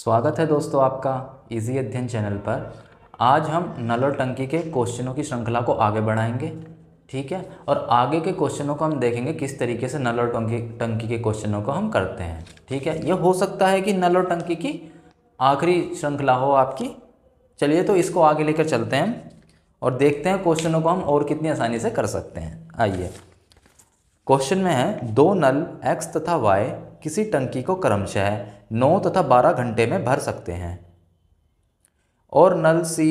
स्वागत है दोस्तों आपका इजी अध्ययन चैनल पर। आज हम नल और टंकी के क्वेश्चनों की श्रृंखला को आगे बढ़ाएंगे, ठीक है। और आगे के क्वेश्चनों को हम देखेंगे किस तरीके से नल और टंकी के क्वेश्चनों को हम करते हैं, ठीक है। यह हो सकता है कि नल और टंकी की आखिरी श्रृंखला हो आपकी। चलिए तो इसको आगे लेकर चलते हैं और देखते हैं क्वेश्चनों को हम और कितनी आसानी से कर सकते हैं। आइए, क्वेश्चन में है दो नल x तथा y किसी टंकी को क्रमशः 9 तथा 12 घंटे में भर सकते हैं और नल C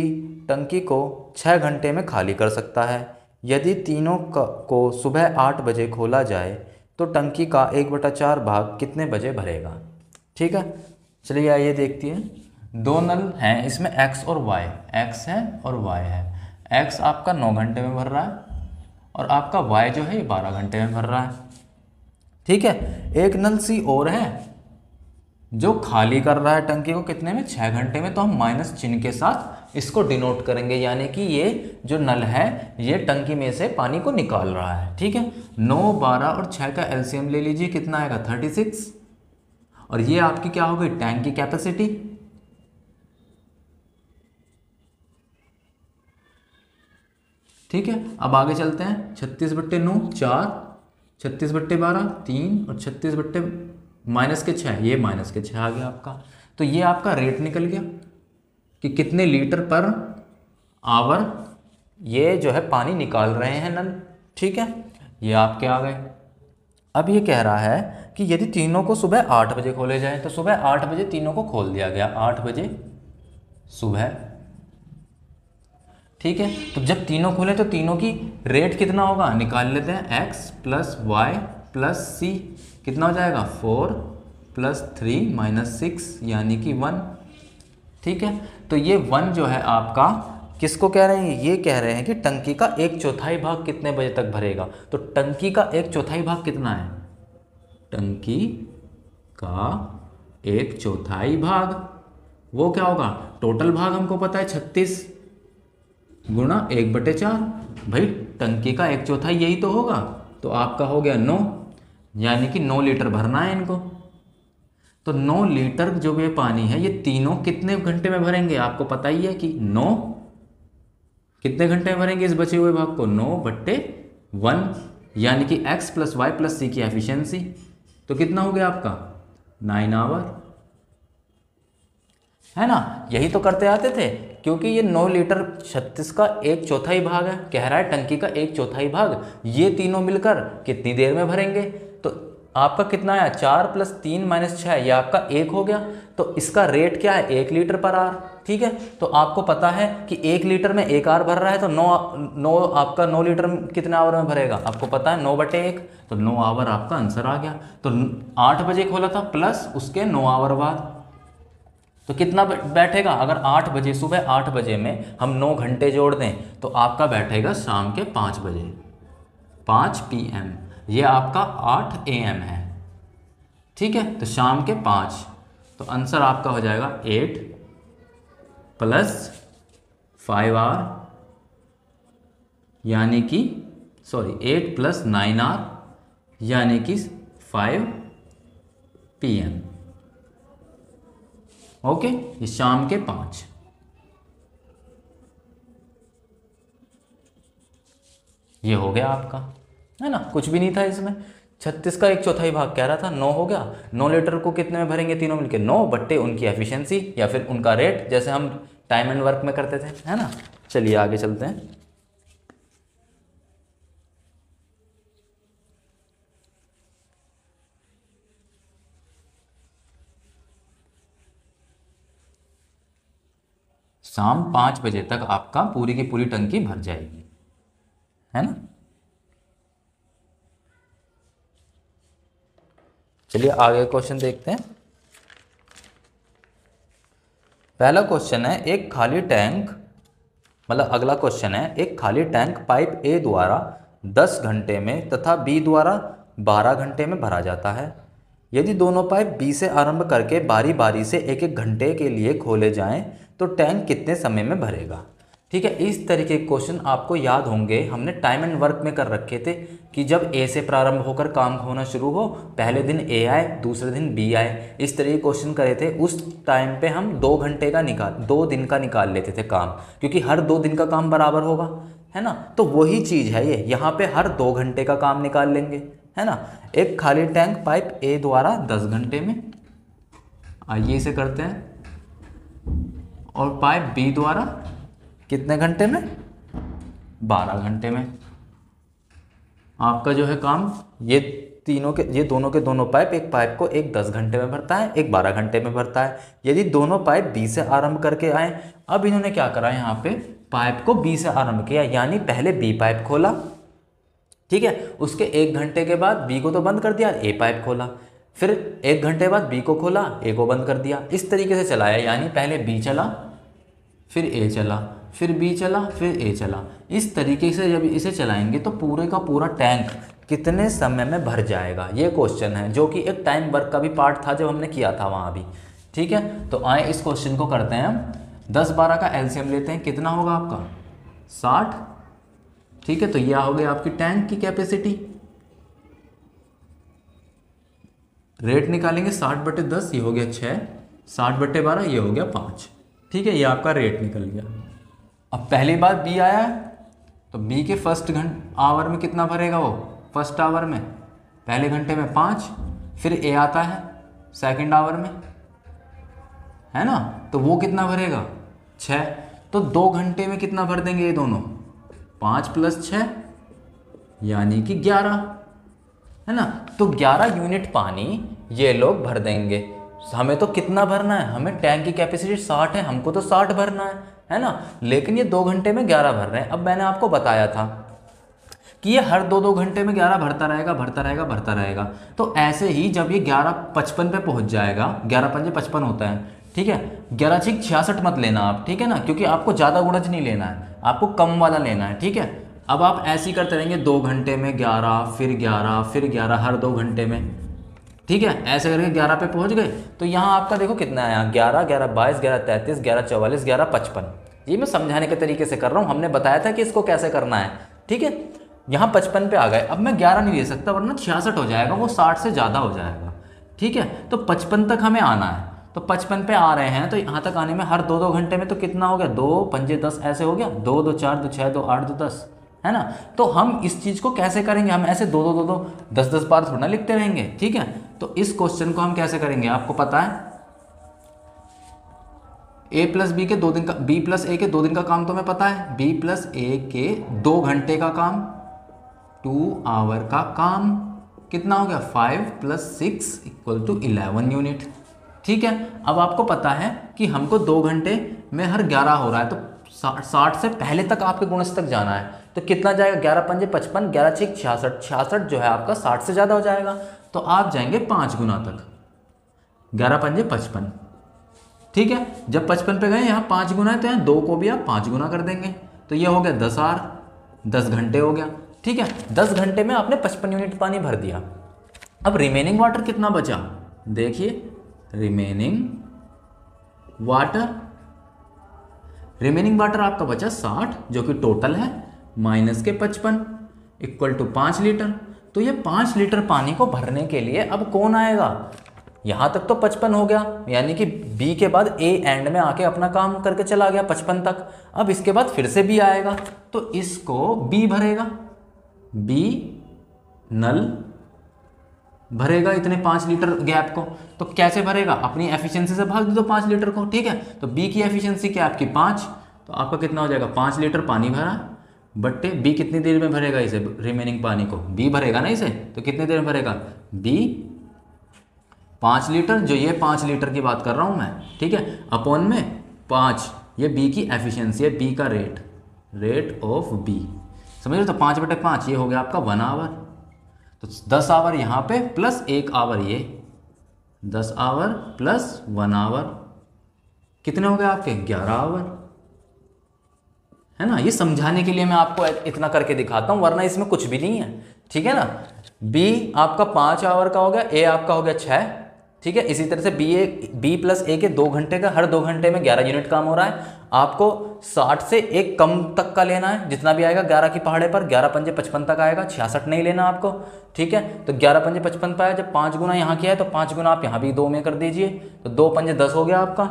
टंकी को 6 घंटे में खाली कर सकता है। यदि तीनों को सुबह 8 बजे खोला जाए तो टंकी का 1/4 भाग कितने बजे भरेगा, ठीक है। चलिए आइए देखते हैं। दो नल हैं, इसमें x और y, x है और y है। x आपका 9 घंटे में भर रहा है और आपका y जो है ये 12 घंटे में भर रहा है, ठीक है। एक नल C और है जो खाली कर रहा है टंकी को कितने में, 6 घंटे में। तो हम माइनस चिन्ह के साथ इसको डिनोट करेंगे, यानी कि ये जो नल है ये टंकी में से पानी को निकाल रहा है, ठीक है। 9, 12 और 6 का एलसीएम ले लीजिए, कितना आएगा 36। और ये आपकी क्या हो गई, टैंक की कैपेसिटी। ठीक है, अब आगे चलते हैं। 36/9 4, 36/12 3 और 36 माइनस के 6, ये माइनस के 6 आ गया आपका। तो ये आपका रेट निकल गया कि कितने लीटर पर आवर ये जो है पानी निकाल रहे हैं नल, ठीक है। ये आपके आ गए। अब ये कह रहा है कि यदि तीनों को सुबह 8 बजे खोले जाए, तो सुबह 8 बजे तीनों को खोल दिया गया, 8 बजे सुबह, ठीक है। तो जब तीनों खोले तो तीनों की रेट कितना होगा, निकाल लेते हैं। x प्लस वाई प्लस सी कितना हो जाएगा, 4 प्लस 3 माइनस 6 यानी कि 1, ठीक है। तो ये 1 जो है आपका किसको कह रहे हैं, ये कह रहे हैं कि टंकी का 1/4 भाग कितने बजे तक भरेगा। तो टंकी का 1/4 भाग कितना है, टंकी का 1/4 भाग वो क्या होगा, टोटल भाग हमको पता है 36 गुणा 1/4। भाई टंकी का 1/4 यही तो होगा, तो आपका हो गया 9, यानी कि 9 लीटर भरना है इनको। तो 9 लीटर जो ये पानी है ये तीनों कितने घंटे में भरेंगे, आपको पता ही है कि 9 कितने घंटे में भरेंगे इस बचे हुए भाग को, 9/1, यानी कि x प्लस वाई प्लस सी की एफिशिएंसी। तो कितना हो गया आपका 9 आवर, है ना। यही तो करते आते थे, क्योंकि ये 9 लीटर 36 का 1/4 भाग है, कह रहा है टंकी का 1/4 भाग ये तीनों मिलकर कितनी देर में भरेंगे। तो आपका कितना आया, 4 प्लस 3 माइनस 6, ये आपका 1 हो गया। तो इसका रेट क्या है, 1 लीटर पर आवर, ठीक है। तो आपको पता है कि 1 लीटर में 1 आवर भर रहा है, तो 9 आपका 9 लीटर में कितने आवर में भरेगा, आपको पता है 9/1, तो 9 आवर आपका आंसर आ गया। तो 8 बजे खोला था प्लस उसके 9 आवर बाद, तो कितना बैठेगा, अगर 8 बजे सुबह 8 बजे में हम 9 घंटे जोड़ दें तो आपका बैठेगा शाम के 5 बजे, 5 PM। ये आपका 8 AM है, ठीक है। तो शाम के 5, तो आंसर आपका हो जाएगा 8 प्लस 5 आवर, यानी कि 8 प्लस 9 आवर यानी कि 5 PM। ओके, ये शाम के 5। ये हो गया आपका, है ना, कुछ भी नहीं था इसमें। 36 का 1/4 भाग कह रहा था, 9 हो गया। 9 लीटर को कितने में भरेंगे तीनों मिलके, 9 उनकी एफिशिएंसी या फिर उनका रेट, जैसे हम टाइम एंड वर्क में करते थे, है ना। चलिए आगे चलते हैं। शाम 5 बजे तक आपका पूरी की पूरी टंकी भर जाएगी, है ना। चलिए आगे क्वेश्चन देखते हैं। पहला क्वेश्चन है एक खाली टैंक, मतलब अगला क्वेश्चन है एक खाली टैंक पाइप A द्वारा 10 घंटे में तथा B द्वारा 12 घंटे में भरा जाता है। यदि दोनों पाइप B से आरंभ करके बारी बारी से 1-1 घंटे के लिए खोले जाएं तो टैंक कितने समय में भरेगा। ठीक है, इस तरीके के क्वेश्चन आपको याद होंगे, हमने टाइम एंड वर्क में कर रखे थे कि जब ए से प्रारंभ होकर काम होना शुरू हो, पहले दिन ए आए, दूसरे दिन बी आए, इस तरह के क्वेश्चन करे थे। उस टाइम पे हम 2 दिन का निकाल लेते थे काम, क्योंकि हर 2 दिन का काम बराबर होगा, है ना। तो वही चीज़ है ये, यहाँ पे हर 2 घंटे का काम निकाल लेंगे, है ना। एक खाली टैंक पाइप ए द्वारा 10 घंटे में, आइए इसे करते हैं, और पाइप बी द्वारा कितने घंटे में, 12 घंटे में। आपका जो है काम, ये दोनों के दोनों पाइप, एक पाइप को एक 10 घंटे में भरता है, एक 12 घंटे में भरता है। यदि दोनों पाइप बी से आरंभ करके आए, अब इन्होंने क्या करा, यहाँ पे पाइप को बी से आरंभ किया, यानी पहले बी पाइप खोला, ठीक है, उसके 1 घंटे के बाद बी को तो बंद कर दिया, ए पाइप खोला, फिर 1 घंटे बाद बी को खोला, ए को बंद कर दिया। इस तरीके से चलाया, यानी पहले बी चला, फिर ए चला, फिर बी चला, फिर ए चला। इस तरीके से जब इसे चलाएंगे तो पूरे का पूरा टैंक कितने समय में भर जाएगा, ये क्वेश्चन है, जो कि एक टाइम वर्क का भी पार्ट था जब हमने किया था वहाँ भी। ठीक है, तो आए इस क्वेश्चन को करते हैं हम। 10-12 का एलसीएम लेते हैं, कितना होगा आपका 60। ठीक है, तो यह हो गया आपकी टैंक की कैपेसिटी। रेट निकालेंगे 60/10, ये हो गया 6, 60/12 ये हो गया 5। ठीक है, ये आपका रेट निकल गया। अब पहली बार बी आया है, तो बी के फर्स्ट आवर में कितना भरेगा वो, फर्स्ट आवर में, पहले घंटे में 5, फिर ए आता है सेकंड आवर में, है ना, तो वो कितना भरेगा 6। तो 2 घंटे में कितना भर देंगे ये दोनों, 5 + 6 यानी कि 11, है ना। तो 11 यूनिट पानी ये लोग भर देंगे। हमें तो कितना भरना है, हमें टैंक की कैपेसिटी 60 है, हमको तो 60 भरना है ना, लेकिन ये 2 घंटे में 11 भर रहे हैं। अब मैंने आपको बताया था कि ये हर 2-2 घंटे में 11 भरता रहेगा, भरता रहेगा, भरता रहेगा। तो ऐसे ही जब ये 11:55 पे पहुंच जाएगा, 11×5 = 55 होता है, ठीक है, 11×6 = 66 मत लेना आप, ठीक है ना, क्योंकि आपको ज़्यादा गुणज नहीं लेना है, आपको कम वाला लेना है। ठीक है, अब आप ऐसे ही करते रहेंगे, 2 घंटे में 11, फिर 11, फिर 11, हर 2 घंटे में। ठीक है, ऐसे करके 11 पे पहुंच गए। तो यहाँ आपका देखो कितना आया, 11, 11×22, 11×33, 11×44, 11×55। ये मैं समझाने के तरीके से कर रहा हूँ, हमने बताया था कि इसको कैसे करना है। ठीक है, यहाँ 55 पे आ गए। अब मैं 11 नहीं ले सकता, वरना 66 हो जाएगा, वो 60 से ज़्यादा हो जाएगा। ठीक है, तो 55 तक हमें आना है, तो 55 पे आ रहे हैं, तो यहाँ तक आने में हर 2-2 घंटे में तो कितना हो गया, 2×5 = 10 ऐसे हो गया, 2×2 = 4, 2×6 = 2, 8×2 = 10, है ना। तो हम इस चीज़ को कैसे करेंगे, हम ऐसे 2-2, 10-10 बार थोड़ा लिखते रहेंगे। ठीक है, तो इस क्वेश्चन को हम कैसे करेंगे, आपको पता है, a + b के 2 दिन का, b + a के 2 दिन का काम तो हमें पता है, b + a के 2 घंटे का काम, 2 आवर का काम, कितना हो गया, 5 + 6 = 11 यूनिट। ठीक है, अब आपको पता है कि हमको 2 घंटे में हर 11 हो रहा है, तो 60 से पहले तक आपके गुणज तक जाना है, तो कितना जाएगा, 11×5 = 55, 11×6 = 66, 66 जो है आपका 60 से ज़्यादा हो जाएगा, तो आप जाएंगे 5 गुना तक, 11×5 = 55। ठीक है, जब 55 पे गए, यहाँ 5 गुना है, तो यहाँ 2 को भी आप 5 गुना कर देंगे, तो ये हो गया 10 आवर, 10 घंटे हो गया। ठीक है, 10 घंटे में आपने 55 यूनिट पानी भर दिया। अब रिमेनिंग वाटर कितना बचा, देखिए, रिमेनिंग वाटर आपका बचा 60, जो कि टोटल है, माइनस के 55 = 5 लीटर। तो ये 5 लीटर पानी को भरने के लिए अब कौन आएगा, यहाँ तक तो 55 हो गया, यानी कि बी के बाद ए एंड में आके अपना काम करके चला गया 55 तक। अब इसके बाद फिर से बी आएगा, तो इसको बी भरेगा, बी नल भरेगा इतने 5 लीटर गैप को। तो कैसे भरेगा, अपनी एफिशिएंसी से भाग दो 5 लीटर को। ठीक है, तो बी की एफिशिएंसी क्या आपकी 5, तो आपका कितना हो जाएगा, 5 लीटर पानी भरा, बट्टे बी कितनी देर में भरेगा इसे, रिमेनिंग पानी को, बी भरेगा ना इसे, तो कितनी देर में भरेगा, बी 5 लीटर, जो ये 5 लीटर की बात कर रहा हूँ मैं, ठीक है, अपॉन में 5, ये बी की एफिशिएंसी है, बी का रेट ऑफ बी, समझ लो। तो 5/5 ये हो गया आपका 1 आवर, तो 10 आवर यहाँ पे प्लस 1 आवर ये, 10 आवर प्लस 1 आवर, कितने हो गए आपके 11 आवर, है ना। ये समझाने के लिए मैं आपको इतना करके दिखाता हूँ, वरना इसमें कुछ भी नहीं है। ठीक है ना, बी आपका 5 आवर का हो गया, ए आपका हो गया 6, ठीक है। इसी तरह से बी प्लस ए के 2 घंटे का, हर 2 घंटे में 11 यूनिट काम हो रहा है। आपको 60 से एक कम तक का लेना है, जितना भी आएगा 11 की पहाड़े पर 11 पंजे 55 तक आएगा, 66 नहीं लेना आपको, ठीक है। तो 11 पंजे 55 पाया, जब 5 गुना यहाँ किया है तो 5 गुना आप यहाँ भी 2 में कर दीजिए, तो 2 पंजे 10 हो गया आपका,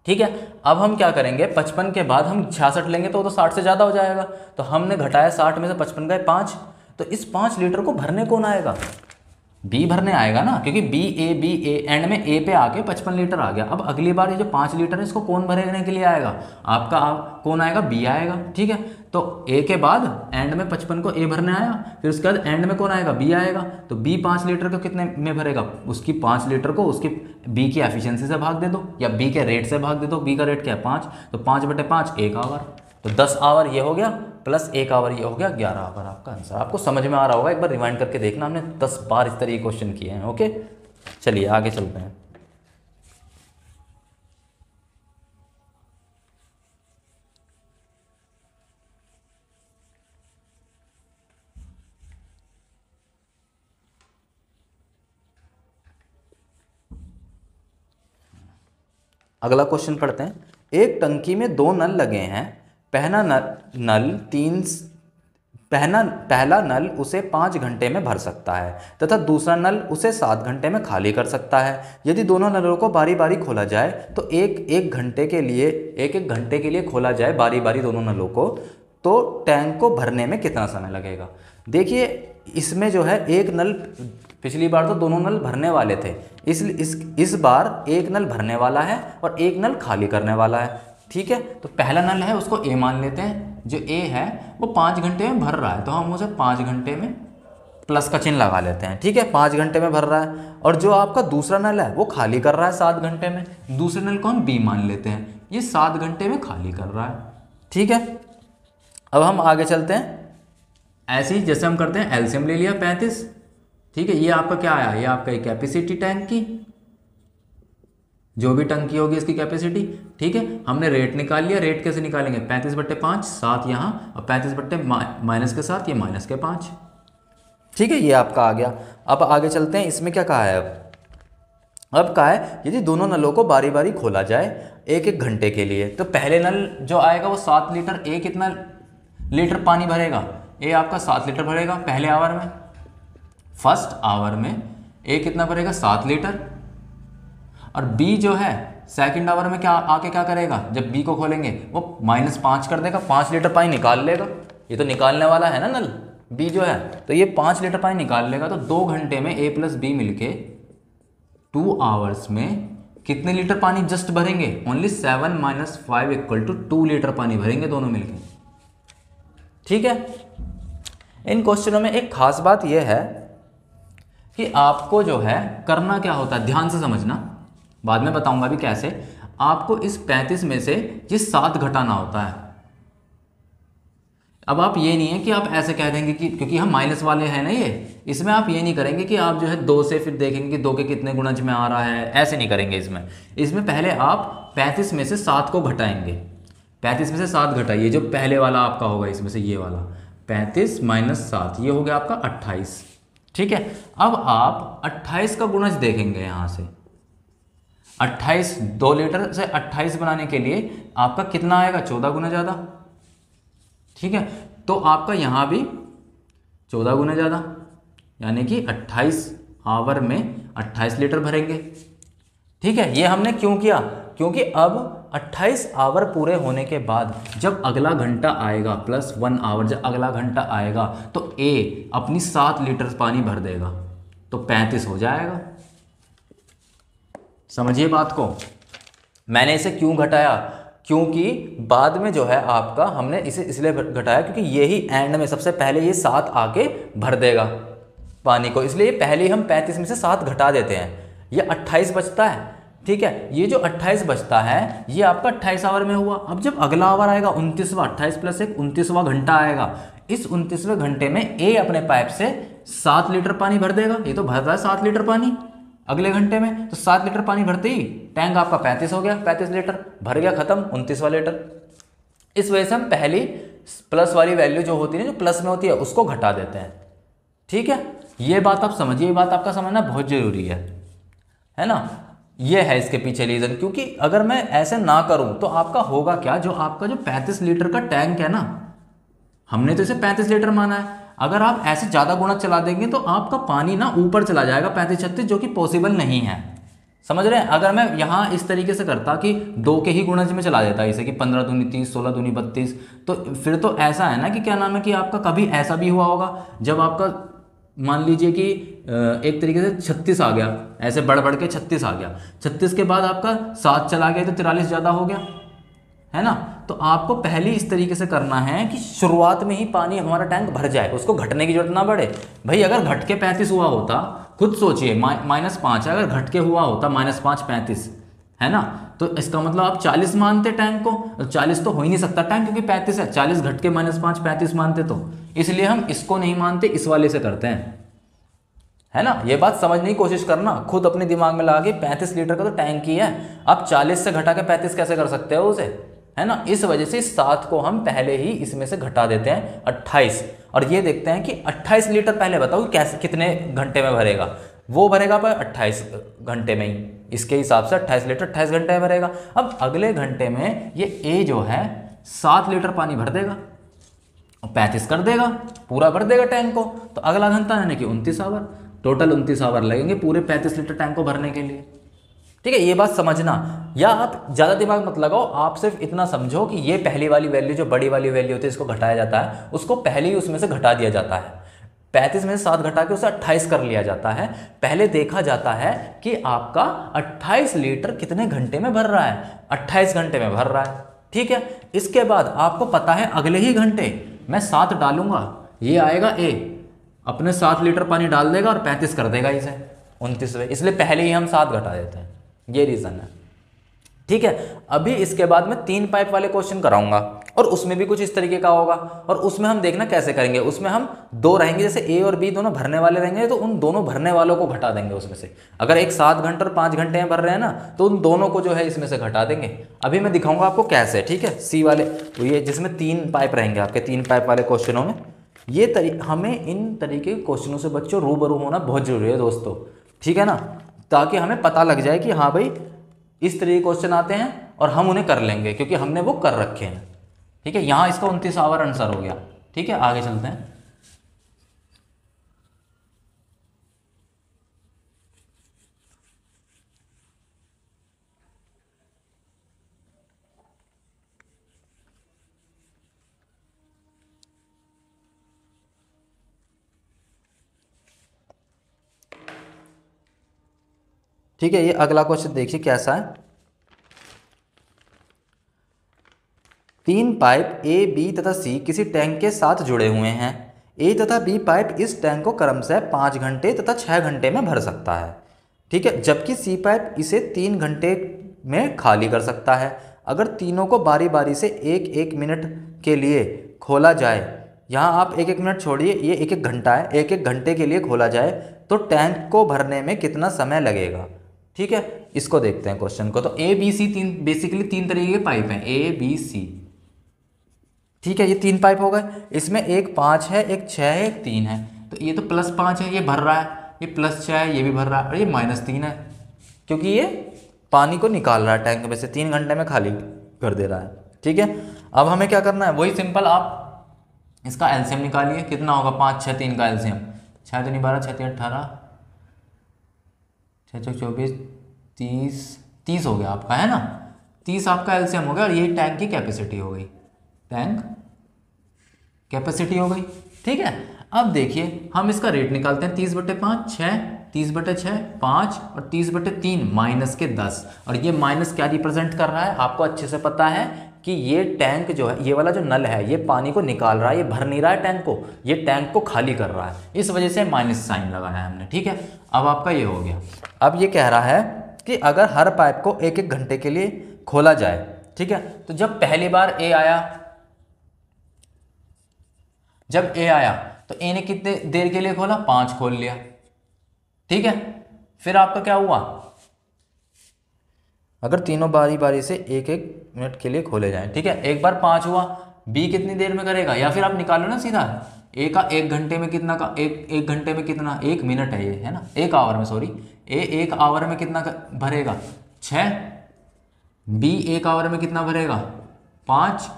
ठीक है। अब हम क्या करेंगे, 55 के बाद हम 66 लेंगे तो 60 से ज़्यादा हो जाएगा, तो हमने घटाया 60 में से 55 गए 5, तो इस 5 लीटर को भरने कौन आएगा, बी भरने आएगा ना, क्योंकि बी ए एंड में ए पे आके 55 लीटर आ गया। अब अगली बार ये जो 5 लीटर है इसको कौन भरने के लिए आएगा, आपका कौन आएगा, बी आएगा, ठीक है। तो ए के बाद एंड में 55 को ए भरने आया, फिर उसके बाद एंड में कौन आएगा, बी आएगा, तो बी 5 लीटर को कितने में भरेगा, उसकी 5 लीटर को उसकी बी की एफिशिएंसी से भाग दे दो, या बी के रेट से भाग दे दो, बी का रेट क्या है 5, तो 5/5 1 आवर, तो 10 आवर ये हो गया, प्लस 1 आवर ये हो गया, 11 आवर आपका आंसर। आपको समझ में आ रहा होगा, एक बार रिवाइंड करके देखना, हमने 10 बार इस तरह के क्वेश्चन किए हैं। ओके, चलिए आगे चलते हैं। अगला क्वेश्चन पढ़ते हैं। एक टंकी में 2 नल लगे हैं, पहला नल उसे 5 घंटे में भर सकता है तथा दूसरा नल उसे 7 घंटे में खाली कर सकता है। यदि दोनों नलों को बारी बारी खोला जाए तो एक घंटे के लिए खोला जाए बारी बारी दोनों नलों को, तो टैंक को भरने में कितना समय लगेगा। देखिए इसमें जो है एक नल, पिछली बार तो दोनों नल भरने वाले थे, इस बार एक नल भरने वाला है और एक नल खाली करने वाला है, ठीक है। तो पहला नल है उसको ए मान लेते हैं, जो ए है वो 5 घंटे में भर रहा है, तो हम उसे 5 घंटे में प्लस का चिन्ह लगा लेते हैं, ठीक है, 5 घंटे में भर रहा है। और जो आपका दूसरा नल है वो खाली कर रहा है 7 घंटे में, दूसरे नल को हम बी मान लेते हैं, ये 7 घंटे में खाली कर रहा है, ठीक है। अब हम आगे चलते हैं, ऐसे ही जैसे हम करते हैं, एलसीएम ले लिया 35, ठीक है। ये आपका क्या आया, ये आपका कैपेसिटी टैंक की, जो भी टंकी होगी इसकी कैपेसिटी, ठीक है। हमने रेट निकाल लिया, रेट कैसे निकालेंगे, 35/5, 7 यहाँ, और 35 माइनस के 7, ये माइनस के 5, ठीक है, ये आपका आ गया। अब आगे चलते हैं, इसमें क्या कहा है, अब कहा है यदि दोनों नलों को बारी बारी खोला जाए 1 घंटे के लिए, तो पहले नल जो आएगा वो 7 लीटर, ए कितना लीटर पानी भरेगा, ए आपका 7 लीटर भरेगा पहले आवर में, फर्स्ट आवर में ए कितना भरेगा 7 लीटर, और बी जो है सेकंड आवर में क्या आके क्या करेगा, जब बी को खोलेंगे वो -5 कर देगा, 5 लीटर पानी निकाल लेगा, ये तो निकालने वाला है ना नल बी जो है, तो ये 5 लीटर पानी निकाल लेगा, तो 2 घंटे में ए प्लस बी मिलके 2 आवर्स में कितने लीटर पानी जस्ट भरेंगे, ओनली 7 - 5 = 2 लीटर पानी भरेंगे दोनों मिलके, ठीक है। इन क्वेश्चनों में एक खास बात यह है कि आपको जो है करना क्या होता है, ध्यान से समझना, बाद में बताऊंगा भी कैसे। आपको इस 35 में से ये 7 घटाना होता है। अब आप ये नहीं है कि आप ऐसे कह देंगे कि क्योंकि हम माइनस वाले हैं ना, ये इसमें आप ये नहीं करेंगे कि आप जो है 2 से फिर देखेंगे कि 2 के कितने गुणज में आ रहा है, ऐसे नहीं करेंगे इसमें पहले आप 35 में से 7 को घटाएंगे, 35 में से 7 घटाइए, जो पहले वाला आपका होगा इसमें से ये वाला 35 - 7, ये हो गया आपका 28, ठीक है। अब आप 28 का गुणज देखेंगे, यहाँ से 28 2 लीटर से 28 बनाने के लिए आपका कितना आएगा, 14 गुना ज़्यादा, ठीक है। तो आपका यहाँ भी 14 गुना ज़्यादा, यानी कि 28 आवर में 28 लीटर भरेंगे, ठीक है। ये हमने क्यों किया, क्योंकि अब 28 आवर पूरे होने के बाद जब अगला घंटा आएगा +1 आवर, जब अगला घंटा आएगा तो ए अपनी 7 लीटर पानी भर देगा, तो 35 हो जाएगा। समझिए बात को, मैंने इसे क्यों घटाया, क्योंकि बाद में जो है आपका हमने इसे इसलिए घटाया क्योंकि यही एंड में सबसे पहले ये 7 आके भर देगा पानी को, इसलिए पहले हम 35 में से 7 घटा देते हैं, ये 28 बचता है, ठीक है। ये जो 28 बचता है ये आपका 28 आवर में हुआ। अब जब अगला आवर आएगा 29वां, 28 + 1 29वां घंटा आएगा, इस 29वें घंटे में ए अपने पाइप से 7 लीटर पानी भर देगा, ये तो भर रहा है 7 लीटर पानी अगले घंटे में, तो 7 लीटर पानी भरते ही टैंक आपका 35 हो गया, 35 लीटर भर गया, खत्म, 29वां लीटर। इस वजह से हम पहली प्लस वाली वैल्यू जो होती है, जो प्लस में होती है, उसको घटा देते हैं, ठीक है। ये बात आप समझिए, ये बात आपका समझना बहुत जरूरी है। है ना। ये है इसके पीछे रीज़न, क्योंकि अगर मैं ऐसे ना करूं तो आपका होगा क्या, जो आपका जो 35 लीटर का टैंक है ना, हमने तो इसे 35 लीटर माना है, अगर आप ऐसे ज़्यादा गुणा चला देंगे तो आपका पानी ना ऊपर चला जाएगा 35-36, जो कि पॉसिबल नहीं है। समझ रहे हैं। अगर मैं यहाँ इस तरीके से करता कि 2 के ही गुणज में चला देता इसे, कि 15 दूनी 30, 16 दूनी 32, तो फिर तो ऐसा है ना कि क्या नाम है कि आपका कभी ऐसा भी हुआ होगा जब आपका मान लीजिए कि एक तरीके से 36 आ गया, ऐसे बढ़ बढ़ के 36 आ गया, 36 के बाद आपका 7 चला गया तो 43 ज़्यादा हो गया, है ना। तो आपको पहले इस तरीके से करना है कि शुरुआत में ही पानी हमारा टैंक भर जाए, उसको घटने की जरूरत ना पड़े। भाई अगर घट के 35 हुआ होता, खुद सोचिए -5 है, अगर घट के हुआ होता -5 35, है ना, तो इसका मतलब आप 40 मानते टैंक को, 40 तो हो ही नहीं सकता टैंक, क्योंकि 35 है, 40 घट के -5 35 मानते, तो इसलिए हम इसको नहीं मानते, इस वाले से करते हैं, है ना। ये बात समझने की कोशिश करना, खुद अपने दिमाग में लगा कि 35 लीटर का तो टैंक ही है, आप 40 से घटा के 35 कैसे कर सकते हो उसे, है ना। इस वजह से इस 7 को हम पहले ही इसमें से घटा देते हैं 28, और ये देखते हैं कि 28 लीटर पहले बताओ कैसे कितने घंटे में भरेगा। वो भरेगा पर 28 घंटे में ही, इसके हिसाब से 28 लीटर 28 घंटे में भरेगा। अब अगले घंटे में ये ए जो है 7 लीटर पानी भर देगा, 35 कर देगा, पूरा भर देगा टैंक को। तो अगला घंटा यानी कि 29 आवर, टोटल 29 आवर लगेंगे पूरे 35 लीटर टैंक को भरने के लिए। ठीक है, ये बात समझना, या आप ज़्यादा दिमाग मत लगाओ, आप सिर्फ इतना समझो कि ये पहली वाली वैल्यू जो बड़ी वाली वैल्यू होती है इसको घटाया जाता है, उसको पहले ही उसमें से घटा दिया जाता है, 35 में से 7 घटा के उसे 28 कर लिया जाता है। पहले देखा जाता है कि आपका 28 लीटर कितने घंटे में भर रहा है, 28 घंटे में भर रहा है। ठीक है, इसके बाद आपको पता है अगले ही घंटे मैं 7 डालूंगा, ये आएगा ए, अपने 7 लीटर पानी डाल देगा और 35 कर देगा इसे 29वें, इसलिए पहले ही हम 7 घटा देते हैं, ये रीज़न है। ठीक है, अभी इसके बाद मैं 3 पाइप वाले क्वेश्चन कराऊंगा, और उसमें भी कुछ इस तरीके का होगा, और उसमें हम देखना कैसे करेंगे। उसमें हम 2 रहेंगे, जैसे ए और बी दोनों भरने वाले रहेंगे, तो उन दोनों भरने वालों को घटा देंगे उसमें से। अगर एक 7 घंटे और 5 घंटे में भर रहे हैं ना, तो उन दोनों को जो है इसमें से घटा देंगे। अभी मैं दिखाऊंगा आपको कैसे। ठीक है, सी वाले तो ये जिसमें 3 पाइप रहेंगे आपके, 3 पाइप वाले क्वेश्चनों में ये हमें इन तरीके के क्वेश्चनों से बच्चों रूबरू होना बहुत जरूरी है दोस्तों। ठीक है ना, ताकि हमें पता लग जाए कि हाँ भाई इस तरीके के क्वेश्चन आते हैं और हम उन्हें कर लेंगे, क्योंकि हमने वो कर रखे हैं। ठीक है, यहाँ इसका 29 आवर आंसर हो गया। ठीक है, आगे चलते हैं। ठीक है, ये अगला क्वेश्चन देखिए कैसा है। 3 पाइप ए, बी तथा सी किसी टैंक के साथ जुड़े हुए हैं। ए तथा बी पाइप इस टैंक को क्रमशः 5 घंटे तथा 6 घंटे में भर सकता है। ठीक है, जबकि सी पाइप इसे 3 घंटे में खाली कर सकता है। अगर तीनों को बारी बारी से 1-1 मिनट के लिए खोला जाए, यहाँ आप 1-1 मिनट छोड़िए, ये 1-1 घंटा है, 1-1 घंटे के लिए खोला जाए तो टैंक को भरने में कितना समय लगेगा। ठीक है, इसको देखते हैं क्वेश्चन को। तो ए बी सी बेसिकली 3 तरीके के पाइप हैं, ए बी सी। ठीक है, ये 3 पाइप हो गए, इसमें एक 5 है, एक 6 है, एक 3 है। तो ये तो +5 है, ये भर रहा है, ये +6 है, ये भी भर रहा है, और ये -3 है, क्योंकि ये पानी को निकाल रहा है टैंक में से, 3 घंटे में खाली कर दे रहा है। ठीक है, अब हमें क्या करना है, वही सिंपल, आप इसका एलसीएम निकालिए, कितना होगा 5 6 3 का एलसीएम, 6 दूनी 12, 6 3 18, 6 चौक 24, 30 हो गया आपका, है ना। 30 आपका एलसीएम हो गया, और ये टैंक की कैपेसिटी हो गई, टैंक कैपेसिटी हो गई। ठीक है, अब देखिए हम इसका रेट निकालते हैं। 30/5 6, 30/6 5, और 30/3 -10। और ये माइनस क्या रिप्रेजेंट कर रहा है, आपको अच्छे से पता है कि ये टैंक जो है, ये वाला जो नल है, ये पानी को निकाल रहा है, ये भर नहीं रहा है टैंक को, ये टैंक को खाली कर रहा है, इस वजह से माइनस साइन लगाया है हमने। ठीक है, अब आपका ये हो गया। अब ये कह रहा है कि अगर हर पाइप को 1-1 घंटे के लिए खोला जाए, ठीक है, तो जब पहली बार ए आया, जब ए आया तो ए ने कितने देर के लिए खोला, 5 खोल लिया। ठीक है, फिर आपका क्या हुआ, अगर तीनों बारी बारी से 1-1 मिनट के लिए खोले जाएं, ठीक है, एक बार 5 हुआ, बी कितनी देर में करेगा, या फिर आप निकालो ना सीधा, ए का एक घंटे में कितना का एक घंटे में कितना, 1 मिनट है ये, है ना, 1 आवर में, सॉरी, ए 1 आवर में कितना भरेगा 6, बी 1 आवर में कितना भरेगा 5,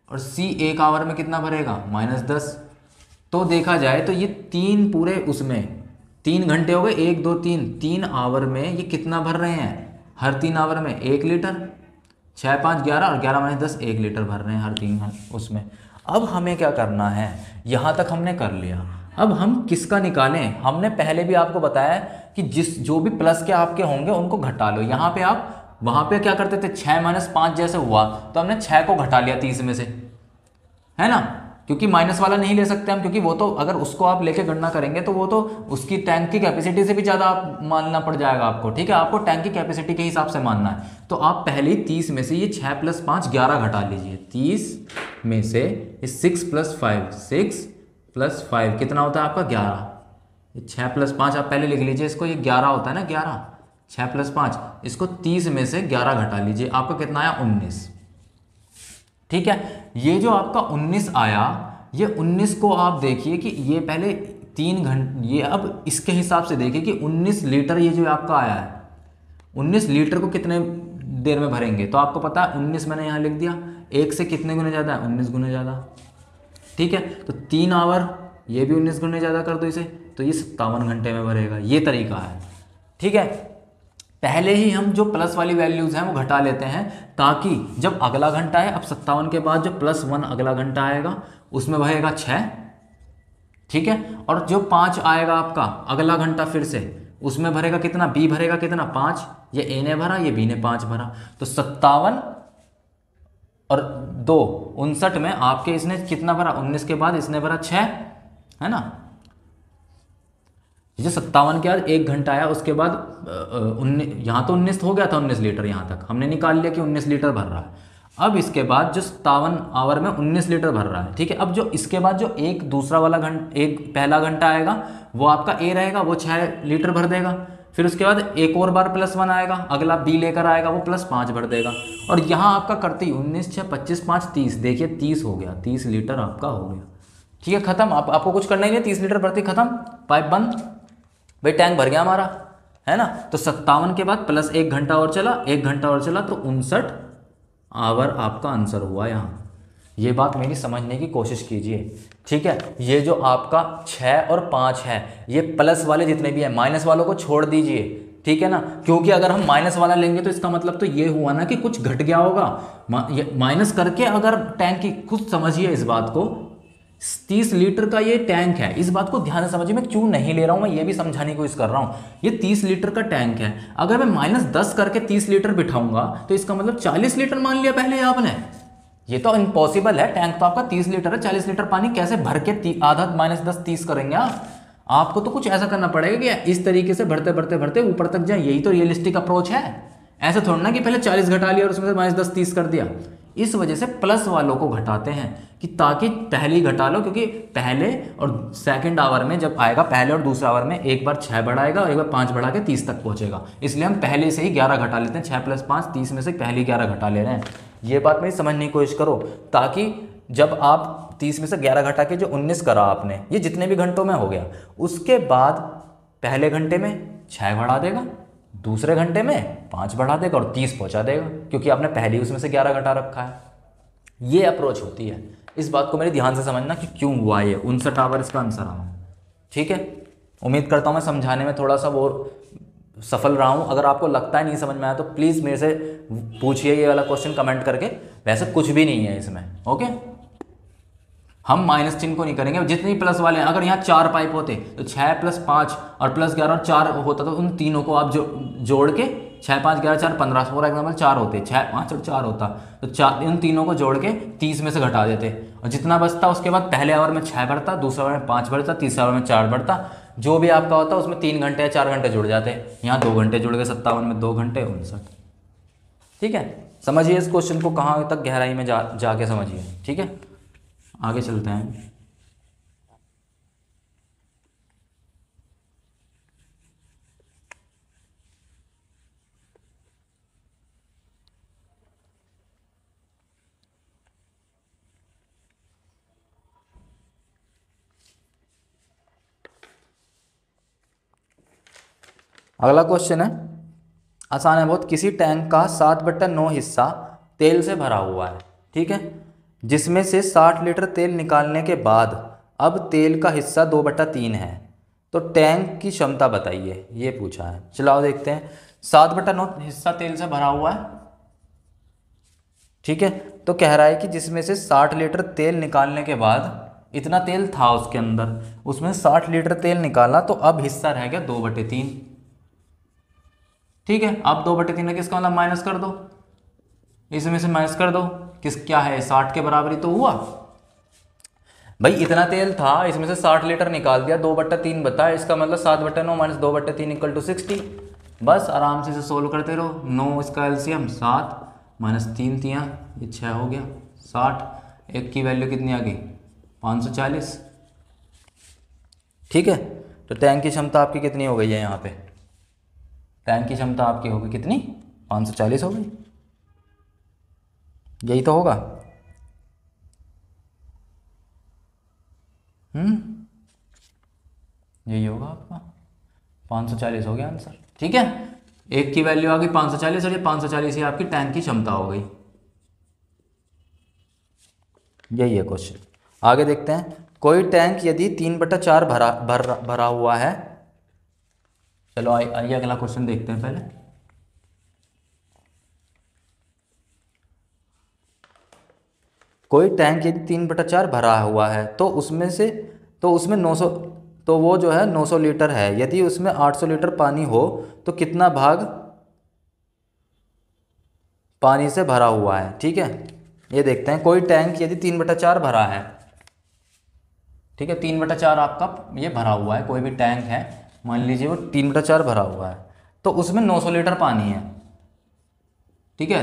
और सी 1 आवर में कितना भरेगा -10। तो देखा जाए तो ये 3 पूरे उसमें 3 घंटे हो गए, 1 2 3, 3 आवर में ये कितना भर रहे हैं, हर 3 आवर में 1 लीटर, 6 5 11 और 11 - 10 1 लीटर भर रहे हैं हर 3 उसमें। अब हमें क्या करना है, यहाँ तक हमने कर लिया, अब हम किसका निकालें। हमने पहले भी आपको बताया कि जो भी प्लस के आपके होंगे उनको घटा लो। यहाँ पे आप वहाँ पे क्या करते थे, 6 - 5 जैसे हुआ तो हमने 6 को घटा लिया 30 में से, है ना, क्योंकि माइनस वाला नहीं ले सकते हम, क्योंकि वो तो अगर उसको आप लेके गणना करेंगे तो वो तो उसकी टैंक की कैपेसिटी से भी ज़्यादा आप मानना पड़ जाएगा आपको, ठीक है, आपको टैंक की कैपेसिटी के हिसाब से मानना है। तो आप पहले ही 30 में से ये 6 + 5 11 घटा लीजिए, 30 में से 6 + 5 6 + 5 कितना होता है आपका 11, 6 + 5 आप पहले लिख लीजिए इसको, ये 11 होता है ना, 11, 6 + 5, इसको 30 में से 11 घटा लीजिए, आपका कितना आया 19, ठीक है। ये जो आपका 19 आया, ये 19 को आप देखिए कि ये पहले 3 घंटे, ये अब इसके हिसाब से देखिए कि 19 लीटर ये जो आपका आया है, 19 लीटर को कितने देर में भरेंगे, तो आपको पता है 19 मैंने यहाँ लिख दिया, 1 से कितने गुने ज़्यादा है, 19 गुने ज़्यादा, ठीक है। तो 3 आवर, ये भी 19 गुने ज़्यादा कर दो इसे, तो ये 57 घंटे में भरेगा। ये तरीका है, ठीक है। पहले ही हम जो प्लस वाली वैल्यूज़ हैं वो घटा लेते हैं, ताकि जब अगला घंटा है, अब 57 के बाद जो +1 अगला घंटा आएगा उसमें भरेगा 6, ठीक है, और जो 5 आएगा आपका अगला घंटा फिर से, उसमें भरेगा कितना, बी भरेगा कितना 5, ये ए ने भरा, ये बी ने 5 भरा, तो 57 और 2 59 में आपके इसने कितना भरा, 19 के बाद इसने भरा 6, है ना। जो 57 के बाद 1 घंटा आया, उसके बाद 19, यहाँ तो 19 हो गया था, 19 लीटर यहाँ तक हमने निकाल लिया कि 19 लीटर भर रहा है। अब इसके बाद जो 57 आवर में 19 लीटर भर रहा है, ठीक है। अब जो इसके बाद जो एक दूसरा वाला एक पहला घंटा आएगा वो आपका ए रहेगा, वो 6 लीटर भर देगा। फिर उसके बाद एक और बार +1 आएगा, अगला बी लेकर आएगा, वो +5 भर देगा। और यहाँ आपका करते ही 19 6 25 5 30, देखिए 30 हो गया, 30 लीटर आपका हो गया, ठीक है, खत्म। आपको कुछ करना ही नहीं, 30 लीटर भरती खत्म, पाइप बंद, भाई टैंक भर गया हमारा, है ना। तो 57 के बाद +1 घंटा और चला, 1 घंटा और चला, तो 59 आवर आपका आंसर हुआ यहाँ। ये बात मेरी समझने की कोशिश कीजिए, ठीक है। ये जो आपका 6 और 5 है, ये प्लस वाले जितने भी हैं, माइनस वालों को छोड़ दीजिए, ठीक है ना, क्योंकि अगर हम माइनस वाला लेंगे तो इसका मतलब तो ये हुआ ना कि कुछ घट गया होगा। माइनस करके अगर टैंक की, खुद समझिए इस बात को, 30 लीटर का ये टैंक है, इस बात को ध्यान से समझिए, मैं क्यों नहीं ले रहा हूं, मैं ये भी समझाने की कोशिश कर रहा हूं। ये 30 लीटर का टैंक है, अगर मैं -10 करके 30 लीटर बिठाऊंगा तो इसका मतलब 40 लीटर मान लिया पहले आपने, ये तो इम्पॉसिबल है। टैंक तो आपका 30 लीटर है, 40 लीटर पानी कैसे भर के आधा -10 30 करेंगे आप। आपको तो कुछ ऐसा करना पड़ेगा कि इस तरीके से भरते भरते भरते ऊपर तक जाए, यही तो रियलिस्टिक अप्रोच है। ऐसे थोड़ा ना कि पहले 40 घटा लिया और उसमें से -10 30 कर दिया। इस वजह से प्लस वालों को घटाते हैं कि ताकि पहले ही घटा लो, क्योंकि पहले और सेकंड आवर में जब आएगा, पहले और दूसरे आवर में एक बार 6 बढ़ाएगा और एक बार 5 बढ़ा के 30 तक पहुंचेगा, इसलिए हम पहले से ही 11 घटा लेते हैं। 6 + 5 30 में से पहले 11 घटा ले रहे हैं। ये बात मेरी समझने की कोशिश करो, ताकि जब आप 30 में से 11 घटा के जो 19 करा आपने, ये जितने भी घंटों में हो गया, उसके बाद पहले घंटे में 6 बढ़ा देगा, दूसरे घंटे में 5 बढ़ा देगा और 30 पहुंचा देगा, क्योंकि आपने पहले ही उसमें से 11 घटा रखा है। ये अप्रोच होती है। इस बात को मेरे ध्यान से समझना कि क्यों हुआ ये 59 आवर इसका आंसर आना, ठीक है। उम्मीद करता हूँ मैं समझाने में थोड़ा सा वो सफल रहा हूँ। अगर आपको लगता है नहीं समझ में आया तो प्लीज़ मेरे से पूछिए ये वाला क्वेश्चन कमेंट करके। वैसे कुछ भी नहीं है इसमें, ओके। हम माइनस चिन्ह को नहीं करेंगे, जितने प्लस वाले हैं। अगर यहाँ 4 पाइप होते तो 6 + 5 और +11 और 4 होता, तो उन तीनों को आप जोड़ के 6 5 11 4 15, फॉर एग्जाम्पल 4 होते, 6 5 और 4 होता, तो 4 इन तीनों को जोड़ के 30 में से घटा देते, और जितना बचता उसके बाद पहले आवर में 6 बढ़ता, दूसरे आवर में 5 बढ़ता, तीसरे आवर में 4 बढ़ता, जो भी आपका होता उसमें 3 घंटे या 4 घंटे जुड़ जाते। यहाँ 2 घंटे जुड़ गए, 57 में 2 घंटे 59, ठीक है। समझिए इस क्वेश्चन को, कहाँ तक गहराई में जाके समझिए, ठीक है। आगे चलते हैं। अगला क्वेश्चन है, आसान है बहुत। किसी टैंक का 7/9 हिस्सा तेल से भरा हुआ है, ठीक है, जिसमें से 60 लीटर तेल निकालने के बाद अब तेल का हिस्सा 2/3 है, तो टैंक की क्षमता बताइए, ये पूछा है। चलाओ देखते हैं। 7/9 हिस्सा तेल से भरा हुआ है, ठीक है, तो कह रहा है कि जिसमें से 60 लीटर तेल निकालने के बाद, इतना तेल था उसके अंदर, उसमें 60 लीटर तेल निकाला, तो अब हिस्सा रह गया 2/3, ठीक है। अब 2/3 है, किसका मतलब माइनस कर दो, इसमें से माइनस कर दो, किस क्या है 60 के बराबर ही तो हुआ भाई। इतना तेल था, इसमें से 60 लीटर निकाल दिया, 2/3 बता, इसका मतलब 7/9 माइनस 2/3 = 60। बस आराम से इसे सोल्व करते रहो। 9 इसका एलसीएम 7 माइनस 3 तियाँ ये 6 हो गया 60। एक की वैल्यू कितनी आ गई 540, ठीक है। तो टैंक की क्षमता आपकी कितनी हो गई है यहाँ पे, टैंक की क्षमता आपकी होगी कितनी 540 हो गई, यही तो होगा। यही होगा आपका 540 हो गया आंसर, ठीक है। एक की वैल्यू आ गई 540 और ये 540 ही आपकी टैंक की क्षमता हो गई। यही है क्वेश्चन। आगे देखते हैं। कोई टैंक यदि 3/4 भरा हुआ है, चलो आइए अगला क्वेश्चन देखते हैं पहले। कोई टैंक यदि 3/4 भरा हुआ है, तो उसमें 900, तो वो जो है 900 लीटर है। यदि उसमें 800 लीटर पानी हो तो कितना भाग पानी से भरा हुआ है, ठीक है। ये देखते हैं। कोई टैंक यदि 3/4 भरा है, ठीक है, 3/4 आपका ये भरा हुआ है, कोई भी टैंक है, मान लीजिए वो 3/4 भरा हुआ है, तो उसमें 900 लीटर पानी है, ठीक है।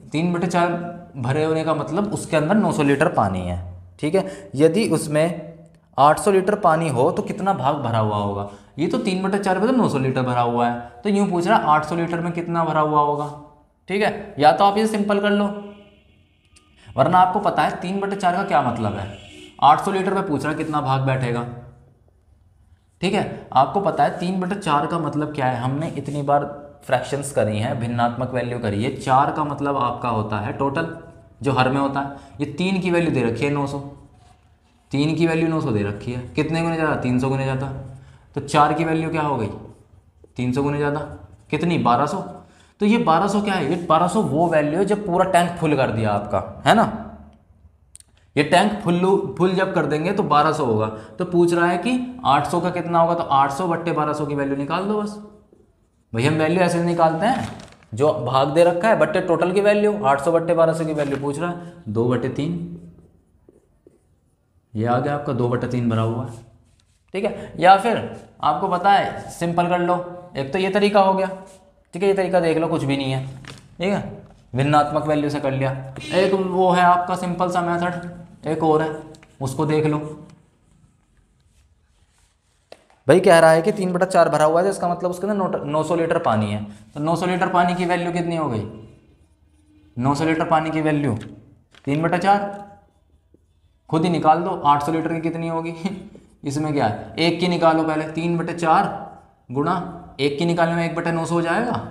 3/4 भरे होने का मतलब उसके अंदर 900 लीटर पानी है, ठीक है। यदि उसमें 800 लीटर पानी हो तो कितना भाग भरा हुआ होगा। ये तो 3/4 मतलब 900 लीटर भरा हुआ है, तो यूँ पूछ रहा है 800 लीटर में कितना भरा हुआ होगा, ठीक है। या तो आप इसे सिंपल कर लो, वरना आपको पता है 3/4 का क्या मतलब है। 800 लीटर में पूछ रहा है कितना भाग बैठेगा, ठीक है। आपको पता है 3/4 का मतलब क्या है, हमने इतनी बार फ्रैक्शंस करी हैं, भिन्नात्मक वैल्यू करी है। 4 का मतलब आपका होता है टोटल, जो हर में होता है। ये 3 की वैल्यू दे रखी है 900, 3 की वैल्यू 900 दे रखी है, कितने गुने ज़्यादा 300 गुने ज़्यादा, तो 4 की वैल्यू क्या हो गई 300 गुने ज़्यादा, कितनी 1200। तो ये 1200 क्या है, ये 1200 वो वैल्यू है जब पूरा टैंक फुल कर दिया आपका, है ना। ये टैंक फुल जब कर देंगे तो 1200 होगा। तो पूछ रहा है कि 800 का कितना होगा, तो 800 बट्टे 1200 की वैल्यू निकाल दो बस। भाई हम वैल्यू ऐसे निकालते हैं, जो भाग दे रखा है बट्टे टोटल की वैल्यू, 800 बट्टे 1200 की वैल्यू पूछ रहा है 2/3, ये आ गया आपका 2/3 भरा हुआ है, ठीक है। या फिर आपको पता है सिंपल कर लो, एक तो ये तरीका हो गया, ठीक है, ये तरीका देख लो कुछ भी नहीं है, ठीक है, भिन्नात्मक वैल्यू से कर लिया। एक वो है आपका सिंपल सा मेथड, एक और है, उसको देख लो। भाई कह रहा है कि 3/4 भरा हुआ है, तो इसका मतलब उसके अंदर 900 लीटर पानी है, तो 900 लीटर पानी की वैल्यू कितनी हो गई, 900 लीटर पानी की वैल्यू 3/4, खुद ही निकाल दो 800 लीटर की कितनी होगी इसमें क्या है, एक की निकालो पहले, 3/4 गुणा एक की निकालने में 1/900 हो जाएगा,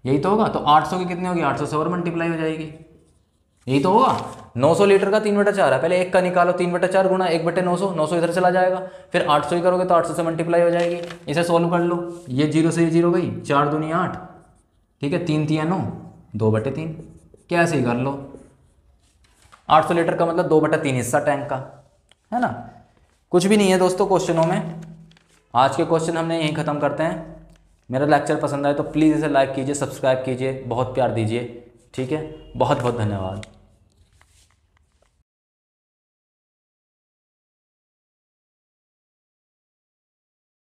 यही तो होगा। तो 800 की कितनी होगी, 800 से और मल्टीप्लाई हो जाएगी, यही तो होगा। 900 लीटर का 3/4 है, पहले एक का निकालो, 3/4 गुणा 1/900, 900 इधर चला जाएगा, फिर 800 ही करोगे तो 800 से मल्टीप्लाई हो जाएगी। इसे सोल्व कर लो, ये 0 से 0 गई, 4 दूनी 8, ठीक है, 3 तियाँ 9, 2/3, कैसे ही कर लो। 800 लीटर का मतलब 2/3 हिस्सा टैंक का, है ना। कुछ भी नहीं है दोस्तों क्वेश्चनों में। आज के क्वेश्चन हमने यहीं ख़त्म करते हैं। मेरा लेक्चर पसंद आए तो प्लीज़ इसे लाइक कीजिए, सब्सक्राइब कीजिए, बहुत प्यार दीजिए, ठीक है। बहुत बहुत धन्यवाद।